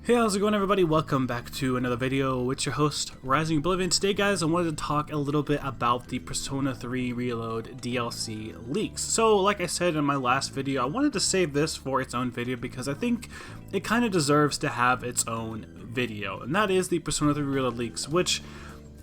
Hey, how's it going, everybody? Welcome back to another video. It's your host, Rising Oblivion. Today, guys, I wanted to talk a little bit about the Persona 3 Reload DLC leaks. So, like I said in my last video, I wanted to save this for its own video because I think it kind of deserves to have its own video, and that is the Persona 3 Reload leaks, which,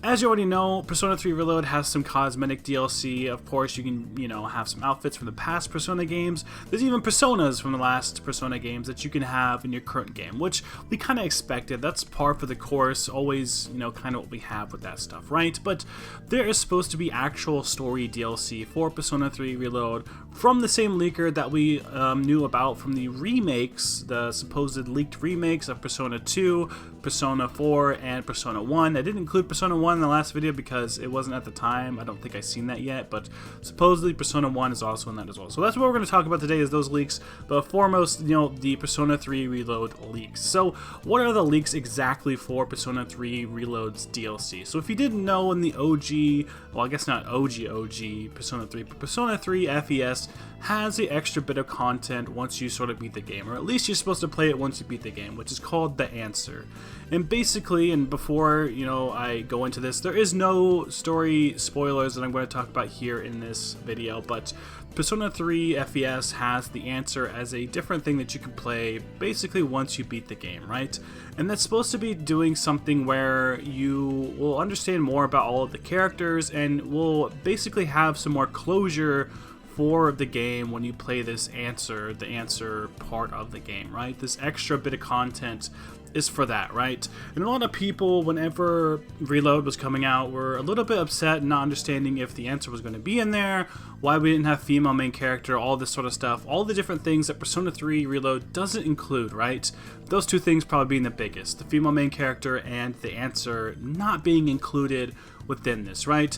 as you already know, Persona 3 Reload has some cosmetic DLC. Of course, you can, have some outfits from the past Persona games. There's even personas from the last Persona games that you can have in your current game, which we kind of expected. That's par for the course, always, kind of what we have with that stuff, right? But there is supposed to be actual story DLC for Persona 3 Reload from the same leaker that we knew about from the remakes, the supposed leaked remakes of Persona 2, Persona 4, and Persona 1. I didn't include Persona 1 in the last video because it wasn't at the time. I don't think I've seen that yet, but supposedly Persona 1 is also in that as well. So that's what we're going to talk about today, is those leaks, but foremost, the Persona 3 Reload leaks. So what are the leaks exactly for Persona 3 Reload's DLC? So if you didn't know, in the OG, well, I guess not OG Persona 3, but Persona 3 FES has the extra bit of content once you sort of beat the game, or at least you're supposed to play it once you beat the game, which is called The Answer. And basically, and before, I go into this, there is no story spoilers that I'm going to talk about here in this video, but Persona 3 FES has The Answer as a different thing that you can play basically once you beat the game, right? And that's supposed to be doing something where you will understand more about all of the characters and will basically have some more closure for the game when you play this answer, the answer part of the game, right? This extra bit of content is for that, right? And a lot of people, whenever Reload was coming out, were a little bit upset, not understanding if the answer was going to be in there, why we didn't have female main character, all this sort of stuff, all the different things that Persona 3 Reload doesn't include, right? Those two things probably being the biggest, the female main character and the answer not being included within this, right?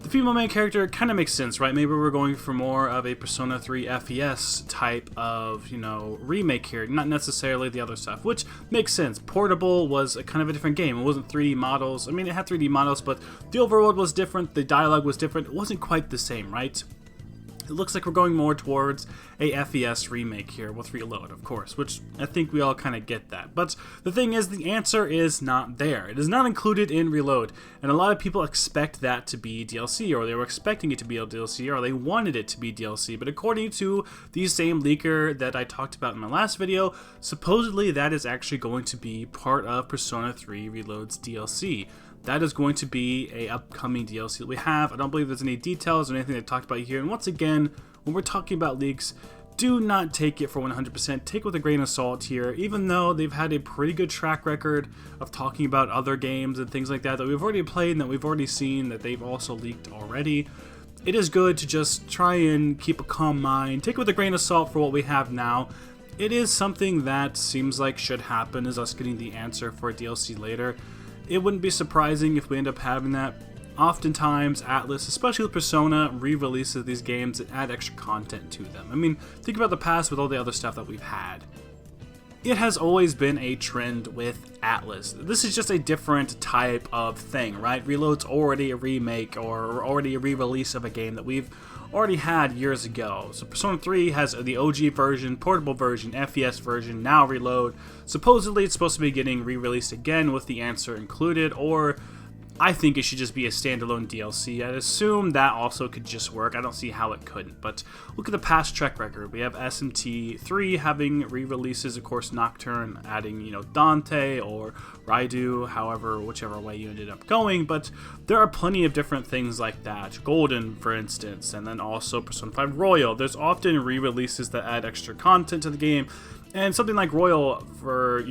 The female main character kind of makes sense, right? Maybe we're going for more of a Persona 3 FES type of, remake here, not necessarily the other stuff, which makes sense. Portable was a kind of a different game. It wasn't 3D models. I mean, it had 3D models, but the overworld was different, the dialogue was different. It wasn't quite the same, right? It looks like we're going more towards a FES remake here with Reload, of course, which I think we all kind of get that. But the thing is, the answer is not there. It is not included in Reload, and a lot of people expect that to be DLC, or they were expecting it to be DLC, or they wanted it to be DLC. But according to the same leaker that I talked about in my last video, supposedly that is actually going to be part of Persona 3 Reload's DLC. That is going to be a upcoming DLC that we have. I don't believe there's any details or anything they talked about here. And once again, when we're talking about leaks, do not take it for 100%. Take it with a grain of salt here, even though they've had a pretty good track record of talking about other games and things like that that we've already played and that we've already seen that they've also leaked already. It is good to just try and keep a calm mind. Take it with a grain of salt for what we have now. It is something that seems like should happen, is us getting the answer for a DLC later. It wouldn't be surprising if we end up having that. Oftentimes, Atlus, especially with Persona, re-releases these games and add extra content to them. I mean, think about the past with all the other stuff that we've had. It has always been a trend with Atlus. This is just a different type of thing, right? Reload's already a remake or already a re-release of a game that we've already had years ago. So Persona 3 has the OG version, portable version, FES version, now Reload. Supposedly it's supposed to be getting re-released again with the answer included, or I think it should just be a standalone DLC. I'd assume that also could just work. I don't see how it couldn't. But look at the past track record. We have SMT3 having re-releases, of course, Nocturne adding, Dante or Raidu, however, whichever way you ended up going. But there are plenty of different things like that. Golden, for instance, and then also Persona 5 Royal. There's often re-releases that add extra content to the game. And something like Royal for,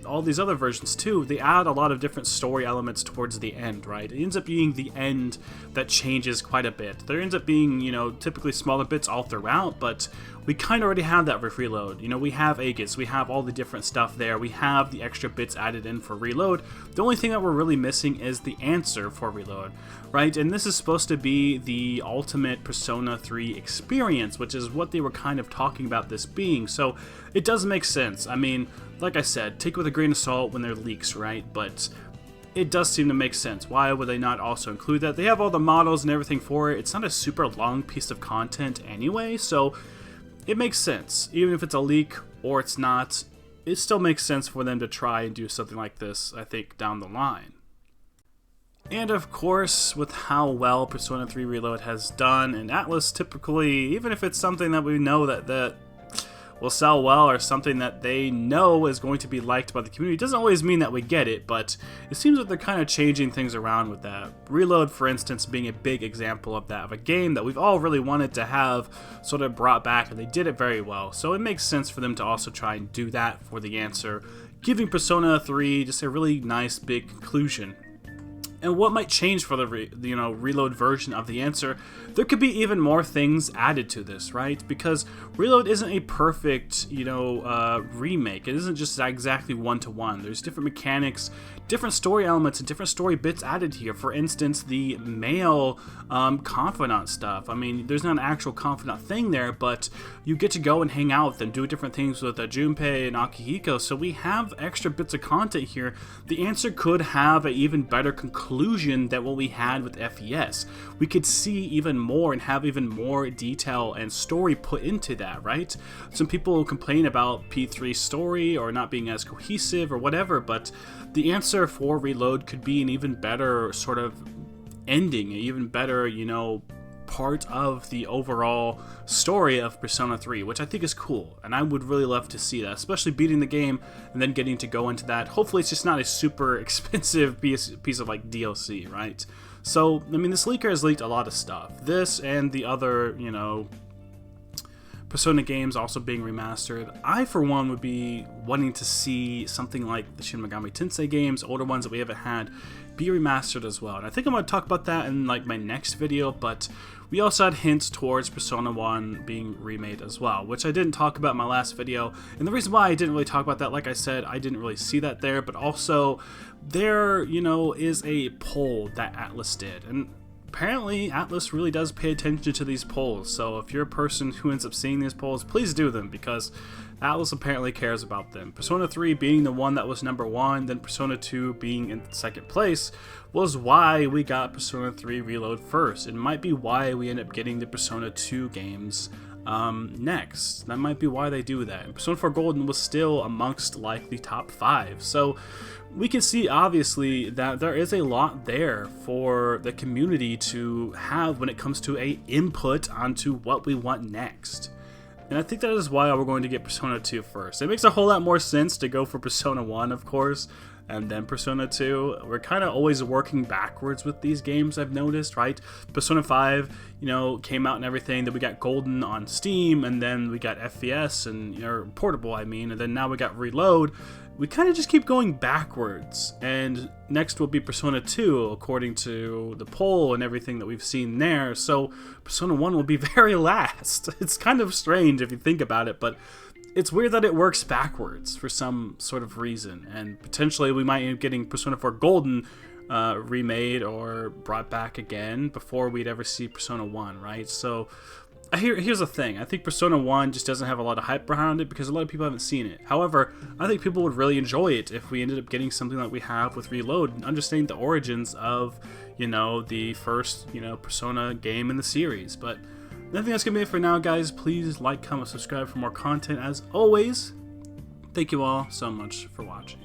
all these other versions too, they add a lot of different story elements towards the end, right? It ends up being the end that changes quite a bit. There ends up being, typically smaller bits all throughout, but we kind of already have that with Reload. We have Aegis, we have all the different stuff there, we have the extra bits added in for Reload. The only thing that we're really missing is the answer for Reload, right? And this is supposed to be the ultimate Persona 3 experience, which is what they were kind of talking about this being, so it does make sense. I mean, like I said, take it with a grain of salt when they're leaks, right? But it does seem to make sense. Why would they not also include that? They have all the models and everything for it. It's not a super long piece of content anyway, so it makes sense. Even if it's a leak or it's not, it still makes sense for them to try and do something like this, I think, down the line. And of course, with how well Persona 3 Reload has done, and Atlus typically, even if it's something that we know that will sell well or something that they know is going to be liked by the community, doesn't always mean that we get it, but it seems like they're kind of changing things around with that. Reload, for instance, being a big example of that, of a game that we've all really wanted to have sort of brought back, and they did it very well. So it makes sense for them to also try and do that for the answer, giving Persona 3 just a really nice big conclusion. And what might change for the Reload version of the answer? There could be even more things added to this, right? Because Reload isn't a perfect, remake. It isn't just exactly one-to-one. There's different mechanics, different story elements, and different story bits added here. For instance, the male confidant stuff. I mean, there's not an actual confidant thing there, but you get to go and hang out with them, do different things with Junpei and Akihiko. So we have extra bits of content here. The answer could have an even better conclusion than what we had with FES. We could see even more and have even more detail and story put into that, right? Some people complain about P3's story or not being as cohesive or whatever, but the answer for Reload could be an even better sort of ending, an even better, part of the overall story of Persona 3, which I think is cool, and I would really love to see that, especially beating the game and then getting to go into that. Hopefully it's just not a super expensive piece of like DLC, right? So, I mean, this leaker has leaked a lot of stuff. This and the other, Persona games also being remastered. I, for one, would be wanting to see something like the Shin Megami Tensei games, older ones that we haven't had, be remastered as well. And I think I'm going to talk about that in like my next video, but we also had hints towards Persona 1 being remade as well, which I didn't talk about in my last video. And the reason why I didn't really talk about that, like I said, I didn't really see that there, but also there, is a poll that Atlus did. And apparently, Atlus really does pay attention to these polls, so if you're a person who ends up seeing these polls, please do them, because Atlus apparently cares about them. Persona 3 being the one that was #1, then Persona 2 being in second place, was why we got Persona 3 Reload first. It might be why we end up getting the Persona 2 games next. That might be why they do that. And Persona 4 Golden was still amongst like the top 5, so we can see obviously that there is a lot there for the community to have when it comes to a input onto what we want next. And I think that is why we're going to get Persona 2 first. It makes a whole lot more sense to go for Persona 1, of course, and then Persona 2. We're kind of always working backwards with these games, I've noticed, right? Persona 5, came out and everything, then we got Golden on Steam, and then we got FES, and or Portable, I mean, and then now we got Reload. We kind of just keep going backwards, and next will be Persona 2, according to the poll and everything that we've seen there, so Persona 1 will be very last. It's kind of strange if you think about it, but it's weird that it works backwards for some sort of reason, and potentially we might end up getting Persona 4 Golden remade or brought back again before we'd ever see Persona 1, right? So here's the thing. I think Persona 1 just doesn't have a lot of hype behind it because a lot of people haven't seen it. However, I think people would really enjoy it if we ended up getting something like we have with Reload and understanding the origins of, the first, Persona game in the series. But I think that's going to be it for now, guys. Please like, comment, subscribe for more content. As always, thank you all so much for watching.